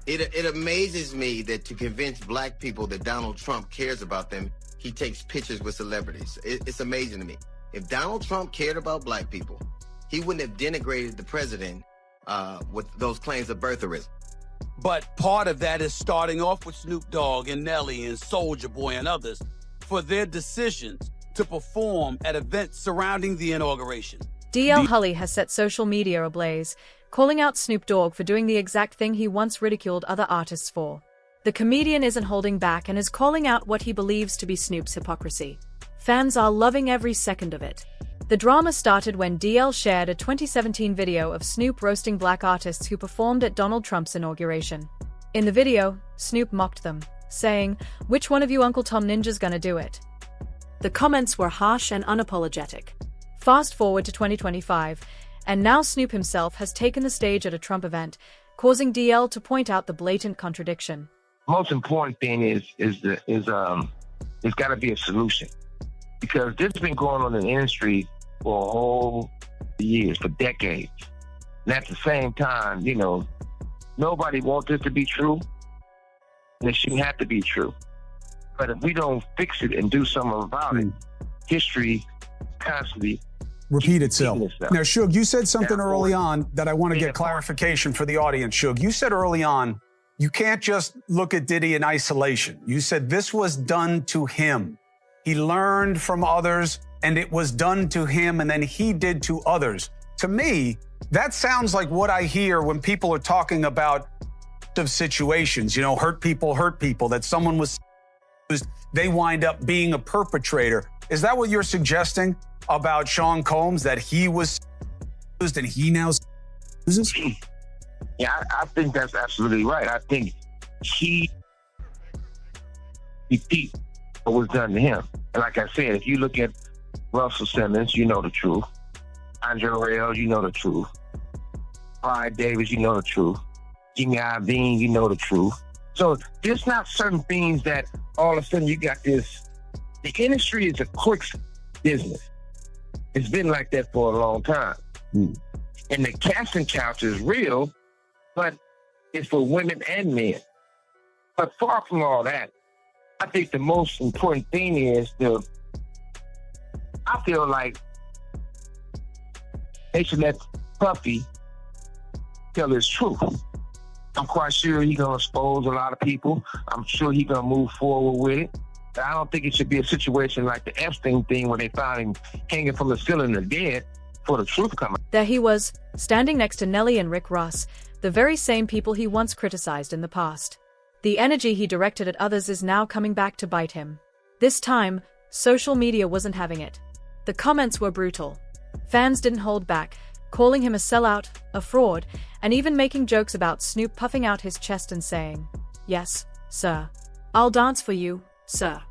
It amazes me that to convince black people that Donald Trump cares about them, he takes pictures with celebrities. It's amazing to me. If Donald Trump cared about black people, he wouldn't have denigrated the president with those claims of birtherism. But part of that is starting off with Snoop Dogg and Nelly and Soulja Boy and others for their decisions to perform at events surrounding the inauguration. Hughley has set social media ablaze, calling out Snoop Dogg for doing the exact thing he once ridiculed other artists for. The comedian isn't holding back and is calling out what he believes to be Snoop's hypocrisy. Fans are loving every second of it. The drama started when DL shared a 2017 video of Snoop roasting black artists who performed at Donald Trump's inauguration. In the video, Snoop mocked them, saying, "Which one of you Uncle Tom Ninja's gonna do it?" The comments were harsh and unapologetic. Fast forward to 2025, and now Snoop himself has taken the stage at a Trump event, causing DL to point out the blatant contradiction. Most important thing is there's got to be a solution, because this has been going on in the industry for a whole years, for decades. And at the same time, you know, nobody wants this to be true, and it shouldn't have to be true. But if we don't fix it and do something about it, history constantly repeat itself. Now, Suge, you said something early on that I want to get clarification for the audience. Suge, you said early on, you can't just look at Diddy in isolation. You said this was done to him. He learned from others, and it was done to him, and then he did to others. To me, that sounds like what I hear when people are talking about situations, you know, hurt people, that someone was used, they wind up being a perpetrator. Is that what you're suggesting about Sean Combs, that he was used and he now uses? Yeah, I think that's absolutely right. I think he repeat what was done to him. And like I said, if you look at Russell Simmons, you know the truth. Andre Rail, you know the truth. Clyde Davis, you know the truth. Jimmy Iovine, you know the truth. So there's not certain things that all of a sudden you got this. The industry is a quick business. It's been like that for a long time. And the casting couch is real, but it's for women and men. But far from all that, I think the most important thing is I feel like they should let Puffy tell his truth. I'm quite sure he's going to expose a lot of people. I'm sure he's going to move forward with it. But I don't think it should be a situation like the Epstein thing where they found him hanging from the ceiling or dead for the truth coming. There he was, standing next to Nelly and Rick Ross, the very same people he once criticized in the past. The energy he directed at others is now coming back to bite him. This time, social media wasn't having it. The comments were brutal. Fans didn't hold back, calling him a sellout, a fraud, and even making jokes about Snoop puffing out his chest and saying, "Yes, sir. I'll dance for you, sir."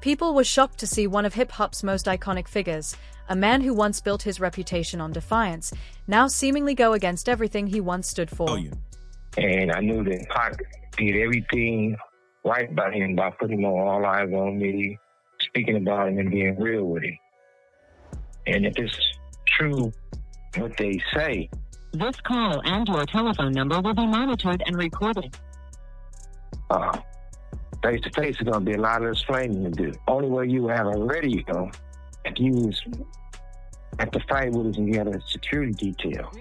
People were shocked to see one of hip-hop's most iconic figures, a man who once built his reputation on defiance, now seemingly go against everything he once stood for. And I knew that Pac did everything right by him by putting him on All Eyes on Me, speaking about him and being real with him. And if it's true what they say, this call and your telephone number will be monitored and recorded. Face-to-face is going to be a lot of explaining to do. Only way you have a radio, if you was at the fight with us and you had a security detail.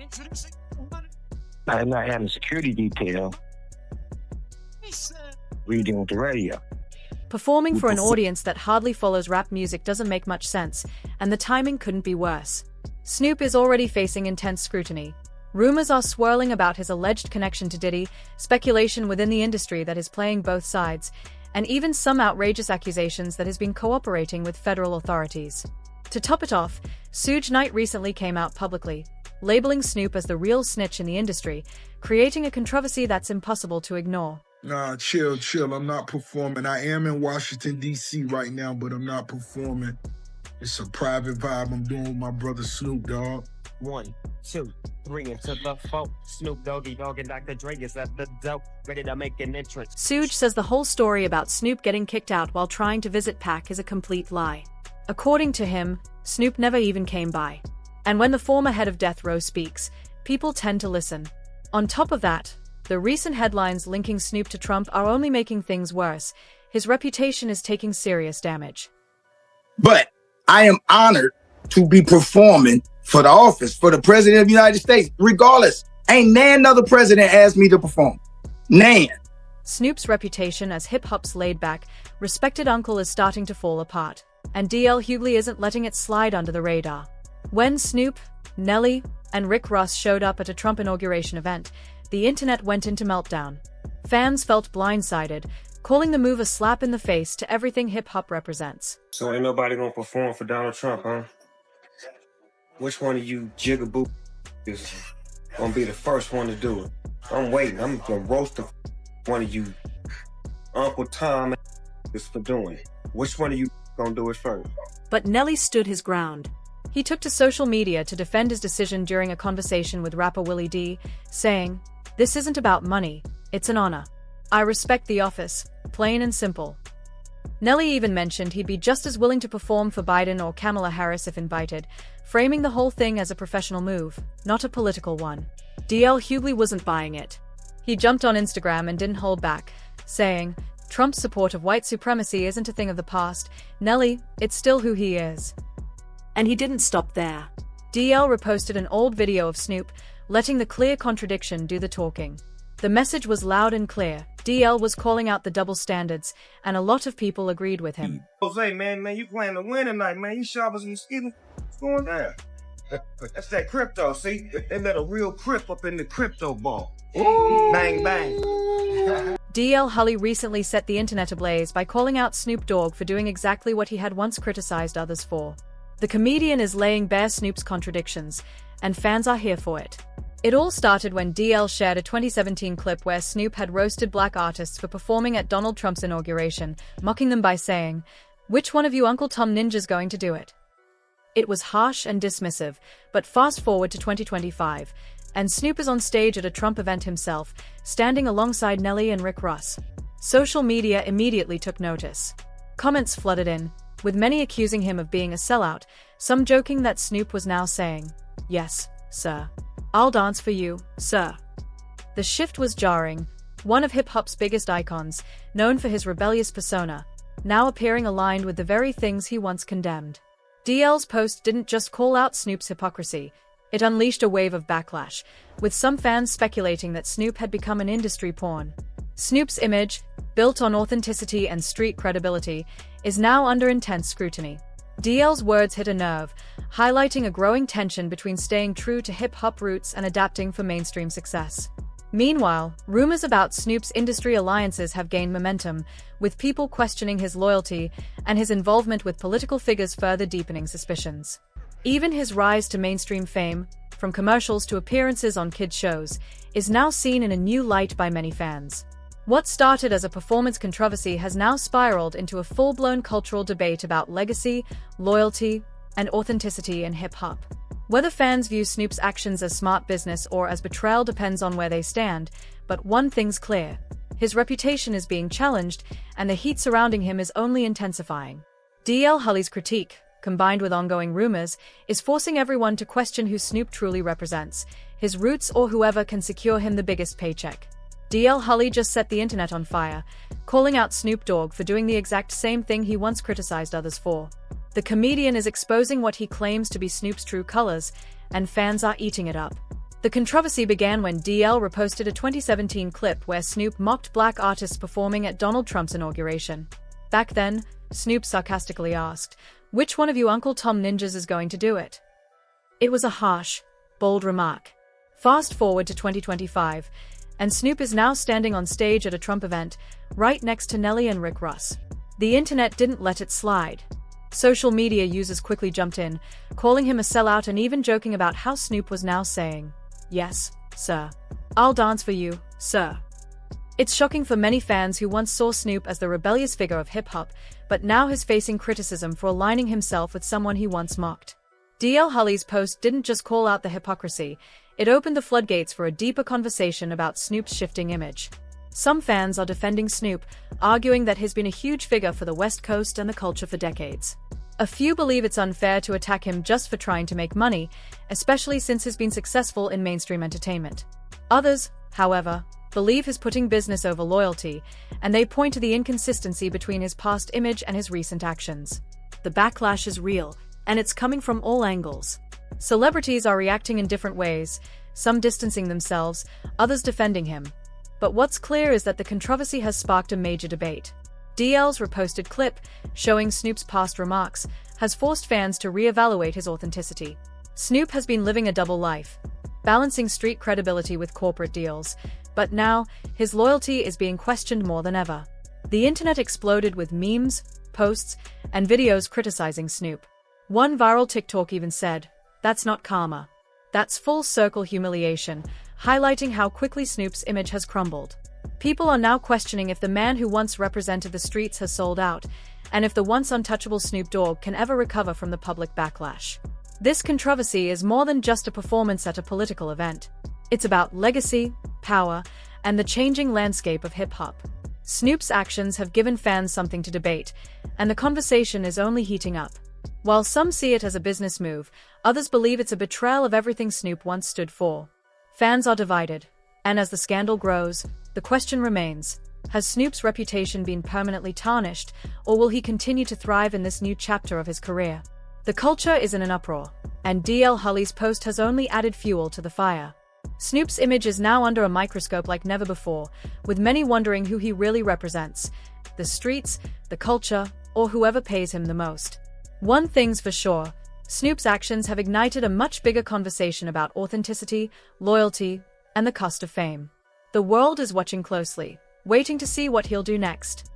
I'm not having a security detail. Reading with the radio. Performing for an audience that hardly follows rap music doesn't make much sense, and the timing couldn't be worse. Snoop is already facing intense scrutiny. Rumors are swirling about his alleged connection to Diddy, speculation within the industry that is playing both sides, and even some outrageous accusations that he's been cooperating with federal authorities. To top it off, Suge Knight recently came out publicly, labeling Snoop as the real snitch in the industry, creating a controversy that's impossible to ignore. Nah, chill. I'm not performing. I am in Washington, D.C. right now, but I'm not performing. It's a private vibe I'm doing with my brother Snoop Dogg. 1, 2, 3 into the 4. Snoop Doggy Dogg and Dr. Dre is at the dope, ready to make an entrance. Suge says the whole story about Snoop getting kicked out while trying to visit Pac is a complete lie. According to him, Snoop never even came by. And when the former head of Death Row speaks, people tend to listen. On top of that, The recent headlines linking Snoop to Trump are only making things worse. His reputation is taking serious damage. But I am honored to be performing for the office, for the President of the United States, regardless. Ain't nan other president asked me to perform. Nan. Snoop's reputation as hip-hop's laid-back, respected uncle is starting to fall apart, and Hughley isn't letting it slide under the radar. When Snoop, Nelly, and Rick Ross showed up at a Trump inauguration event, the internet went into meltdown. Fans felt blindsided, calling the move a slap in the face to everything hip-hop represents. So ain't nobody gonna perform for Donald Trump, huh? Which one of you jigaboo is gonna be the first one to do it? I'm waiting. I'm gonna roast one of you Uncle Tom is for doing it. Which one of you gonna do it first? But Nelly stood his ground. He took to social media to defend his decision during a conversation with rapper Willie D, saying, "This isn't about money, it's an honor. I respect the office, plain and simple." Nelly even mentioned he'd be just as willing to perform for Biden or Kamala Harris if invited, framing the whole thing as a professional move, not a political one. Hughley wasn't buying it. He jumped on Instagram and didn't hold back, saying, "Trump's support of white supremacy isn't a thing of the past. Nelly, it's still who he is." And he didn't stop there. DL reposted an old video of Snoop, letting the clear contradiction do the talking. The message was loud and clear. DL was calling out the double standards, and a lot of people agreed with him. Jose, man, you playing to win tonight, man. You sharp as a mosquito. What's going down? That's that crypto, see? They let a real crip up in the crypto ball. Ooh. Bang, bang. Hughley recently set the internet ablaze by calling out Snoop Dogg for doing exactly what he had once criticized others for. The comedian is laying bare Snoop's contradictions, and fans are here for it. It all started when DL shared a 2017 clip where Snoop had roasted black artists for performing at Donald Trump's inauguration, mocking them by saying, "Which one of you Uncle Tom ninjas going to do it?" It was harsh and dismissive, but fast forward to 2025, and Snoop is on stage at a Trump event himself, standing alongside Nelly and Rick Ross. Social media immediately took notice. Comments flooded in, with many accusing him of being a sellout, some joking that Snoop was now saying, "Yes, sir. I'll dance for you, sir." The shift was jarring. One of hip-hop's biggest icons, known for his rebellious persona, now appearing aligned with the very things he once condemned. DL's post didn't just call out Snoop's hypocrisy, it unleashed a wave of backlash, with some fans speculating that Snoop had become an industry pawn. Snoop's image, built on authenticity and street credibility, is now under intense scrutiny. DL's words hit a nerve, highlighting a growing tension between staying true to hip-hop roots and adapting for mainstream success. Meanwhile, rumors about Snoop's industry alliances have gained momentum, with people questioning his loyalty and his involvement with political figures further deepening suspicions. Even his rise to mainstream fame, from commercials to appearances on kids' shows, is now seen in a new light by many fans. What started as a performance controversy has now spiraled into a full-blown cultural debate about legacy, loyalty, and authenticity in hip-hop. Whether fans view Snoop's actions as smart business or as betrayal depends on where they stand, but one thing's clear: his reputation is being challenged, and the heat surrounding him is only intensifying. Hughley's critique, combined with ongoing rumors, is forcing everyone to question who Snoop truly represents, his roots or whoever can secure him the biggest paycheck. Hughley just set the internet on fire, calling out Snoop Dogg for doing the exact same thing he once criticized others for. The comedian is exposing what he claims to be Snoop's true colors, and fans are eating it up. The controversy began when DL reposted a 2017 clip where Snoop mocked black artists performing at Donald Trump's inauguration. Back then, Snoop sarcastically asked, "Which one of you Uncle Tom ninjas is going to do it?" It was a harsh, bold remark. Fast forward to 2025, and Snoop is now standing on stage at a Trump event, right next to Nelly and Rick Ross. The internet didn't let it slide. Social media users quickly jumped in, calling him a sellout and even joking about how Snoop was now saying, "Yes, sir. I'll dance for you, sir." It's shocking for many fans who once saw Snoop as the rebellious figure of hip-hop, but now is facing criticism for aligning himself with someone he once mocked. Hughley's post didn't just call out the hypocrisy, it opened the floodgates for a deeper conversation about Snoop's shifting image. Some fans are defending Snoop, arguing that he's been a huge figure for the West Coast and the culture for decades. A few believe it's unfair to attack him just for trying to make money, especially since he's been successful in mainstream entertainment. Others, however, believe he's putting business over loyalty, and they point to the inconsistency between his past image and his recent actions. The backlash is real, and it's coming from all angles. Celebrities are reacting in different ways, some distancing themselves, others defending him. But what's clear is that the controversy has sparked a major debate. DL's reposted clip, showing Snoop's past remarks, has forced fans to re-evaluate his authenticity. Snoop has been living a double life, balancing street credibility with corporate deals, but now, his loyalty is being questioned more than ever. The internet exploded with memes, posts, and videos criticizing Snoop. One viral TikTok even said, "That's not karma. That's full-circle humiliation," highlighting how quickly Snoop's image has crumbled. People are now questioning if the man who once represented the streets has sold out, and if the once untouchable Snoop Dogg can ever recover from the public backlash. This controversy is more than just a performance at a political event. It's about legacy, power, and the changing landscape of hip-hop. Snoop's actions have given fans something to debate, and the conversation is only heating up. While some see it as a business move, others believe it's a betrayal of everything Snoop once stood for. Fans are divided, and as the scandal grows, the question remains, has Snoop's reputation been permanently tarnished, or will he continue to thrive in this new chapter of his career? The culture is in an uproar, and Hughley's post has only added fuel to the fire. Snoop's image is now under a microscope like never before, with many wondering who he really represents: the streets, the culture, or whoever pays him the most. One thing's for sure, Snoop's actions have ignited a much bigger conversation about authenticity, loyalty, and the cost of fame. The world is watching closely, waiting to see what he'll do next.